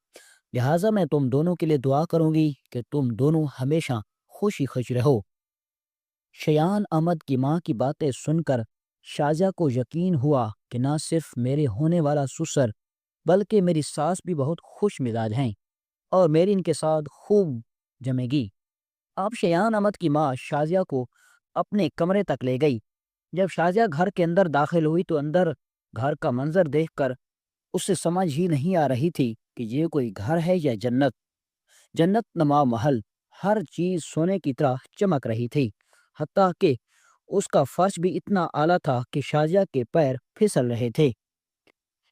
لہٰذا میں تم دونوں کے لیے دعا کروں گی کہ تم دونوں ہمیشہ خوشی خوش رہو۔ شایان احمد کی ماں کی باتیں سن کر شازیہ کو یقین ہوا کہ نہ صرف میرے ہونے والا سسر بلکہ میری ساس بھی بہت خوش مزاج ہیں اور میری ان کے ساتھ خوب جمے گی۔ اب شایان احمد کی ماں شازیہ کو اپنے کمرے تک لے گئی۔ جب شازیہ گھر کے اندر داخل ہوئی تو اندر گھر کا منظر دیکھ کر اسے سمجھ ہی نہیں آ رہی تھی کہ یہ کوئی گھر ہے یا جنت۔ جنت نما محل، ہر چیز سونے کی طرح چمک رہی تھی، حتیٰ کہ اس کا فرش بھی اتنا اعلیٰ تھا کہ شازیہ کے پیر پھسل رہے تھے۔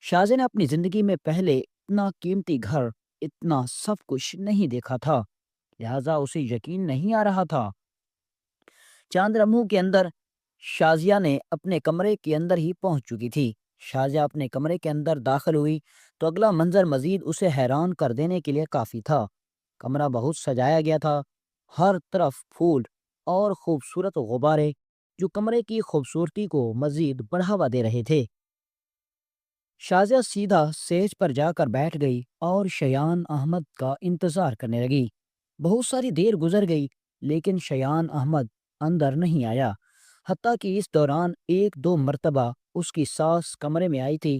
شازیہ نے اپنی زندگی میں پہلے اتنا قیمتی گھر، اتنا سب کچھ نہیں دیکھا تھا، لہٰذا اسے یقین نہیں آ رہا تھا۔ چاند لمحوں کے اندر شازیہ نے اپنے کمرے کے اندر ہی پہنچ چکی تھی۔ شازیہ اپنے کمرے کے اندر داخل ہوئی تو اگلا منظر مزید اسے حیران کر دینے کے لیے کافی تھا۔ کمرہ بہت سجایا گیا تھا، ہر طرف پھول اور خوبصورت غبارے جو کمرے کی خوبصورتی کو مزید بڑھاوا دے رہے تھے۔ شازیہ سیدھا سیج پر جا کر بیٹھ گئی اور شایان احمد کا انتظار کرنے لگی۔ بہت ساری دیر گزر گئی لیکن شایان احمد اندر نہیں آیا، حتیٰ کہ اس دوران ایک دو مرتبہ اس کی ساس کمرے میں آئی تھی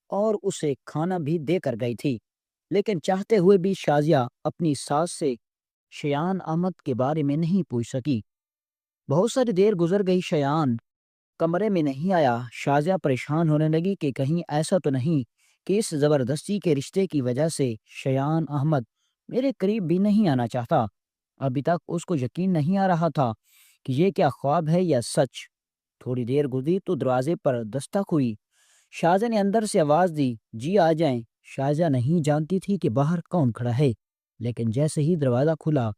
اور اسے کھانا بھی دے کر گئی تھی، لیکن چاہتے ہوئے بھی شازیہ اپنی ساس سے شایان احمد کے بارے میں نہیں پوچھ سکی۔ بہت ساری دیر گزر گئی، شایان کمرے میں نہیں آیا۔ شازیہ پریشان ہونے لگی کہ کہیں ایسا تو نہیں کہ اس زبردستی کے رشتے کی وجہ سے شایان احمد میرے قریب بھی نہیں آنا چاہتا۔ ابھی تک اس کو یقین نہیں آ رہا تھا کہ یہ کیا خواب ہے یا سچ۔ تھوڑی دیر گزری تو دروازے پر دستک ہوئی۔ شازیہ نے اندر سے آواز دی، جی آ جائیں۔ شازیہ نہیں جانتی تھی کہ باہر کون کھڑا ہے، لیکن جیسے ہی دروازہ کھلا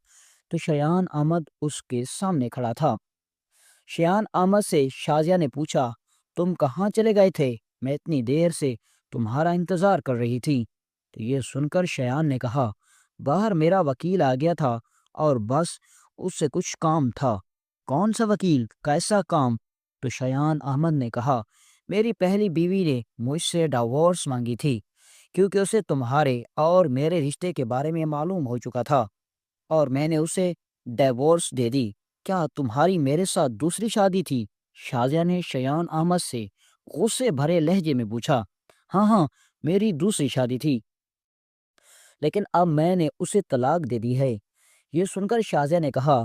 تو شایان احمد اس کے سامنے کھڑا تھا۔ شایان احمد سے شازیہ نے پوچھا، تم کہاں چلے گئے تھے؟ میں اتنی دیر سے تمہارا انتظار کر رہی تھی۔ تو یہ سن کر شایان نے کہا، باہر میرا وکیل آ گیا تھا اور بس اس سے کچھ کام تھا۔ کون سا وکیل؟ کیسا کام؟ تو شایان احمد نے کہا، میری پہلی بیوی نے مجھ سے ڈیورس مانگی تھی کیونکہ اسے تمہارے اور میرے رشتے کے بارے میں معلوم ہو چکا تھا اور میں نے اسے ڈیورس دے دی۔ کیا تمہاری میرے ساتھ دوسری شادی تھی؟ شازیہ نے شایان احمد سے غصے بھرے لہجے میں پوچھا۔ ہاں ہاں، میری دوسری شادی تھی، لیکن اب میں نے اسے طلاق دے دی ہے۔ یہ سن کر شازیہ نے کہا،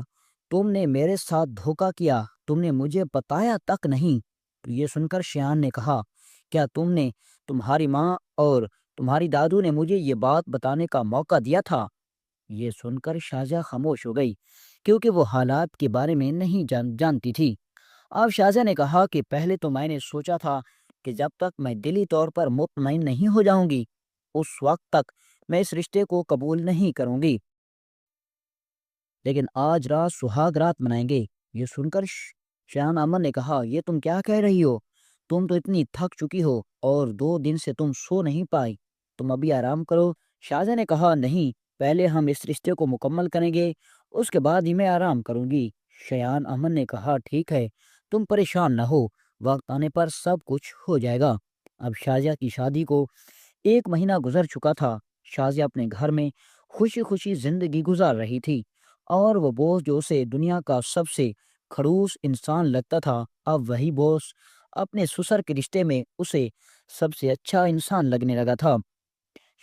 تم نے میرے ساتھ دھوکہ کیا، تم نے مجھے بتایا تک نہیں۔ تو یہ سن کر شایان نے کہا، کیا تم نے، تمہاری ماں اور تمہاری دادو نے مجھے یہ بات بتانے کا موقع دیا تھا؟ یہ سن کر شازیہ خاموش ہو گئی کیونکہ وہ حالات کے بارے میں نہیں جانتی تھی۔ اب شازیہ نے کہا کہ پہلے تو میں نے سوچا تھا کہ جب تک میں دلی طور پر مطمئن نہیں ہو جاؤں گی اس وقت تک میں اس رشتے کو قبول نہیں کروں گی، لیکن آج رات سہاگ رات منائیں گے۔ یہ سن کر شایان احمد نے کہا، یہ تم کیا کہہ رہی ہو؟ تم تو اتنی تھک چکی ہو اور 2 دن سے تم سو نہیں پائی، تم ابھی آرام کرو۔ شازیہ نے کہا، نہیں، پہلے ہم اس رشتے کو مکمل کریں گے، اس کے بعد ہی میں آرام کروں گی۔ شایان احمد نے کہا، ٹھیک ہے، تم پریشان نہ ہو، وقت آنے پر سب کچھ ہو جائے گا۔ اب شازیہ کی شادی کو 1 مہینہ گزر چکا تھا۔ شازیہ اپنے گھر میں خوشی خوشی زندگی گزار رہی تھی اور وہ بوس جو اسے دنیا کا سب سے خڑوس انسان لگتا تھا، اب وہی بوس اپنے سسر کے رشتے میں اسے سب سے اچھا انسان لگنے لگا تھا۔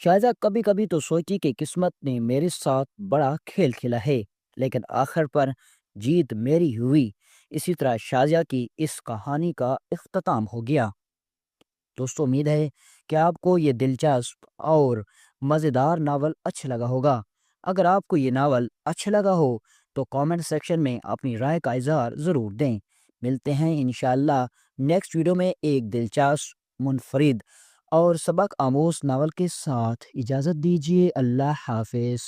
شازیہ کبھی کبھی تو سوچی کہ قسمت نے میرے ساتھ بڑا کھیل کھیلا ہے، لیکن آخر پر جیت میری ہوئی۔ اسی طرح شازیہ کی اس کہانی کا اختتام ہو گیا۔ دوستو، امید ہے کہ آپ کو یہ دلچسپ اور مزیدار ناول اچھا لگا ہوگا۔ اگر آپ کو یہ ناول اچھا لگا ہو تو کامنٹ سیکشن میں اپنی رائے کا اظہار ضرور دیں۔ ملتے ہیں انشاءاللہ نیکسٹ ویڈیو میں ایک دلچسپ، منفرد اور سبق آموز ناول کے ساتھ۔ اجازت دیجیے، اللہ حافظ۔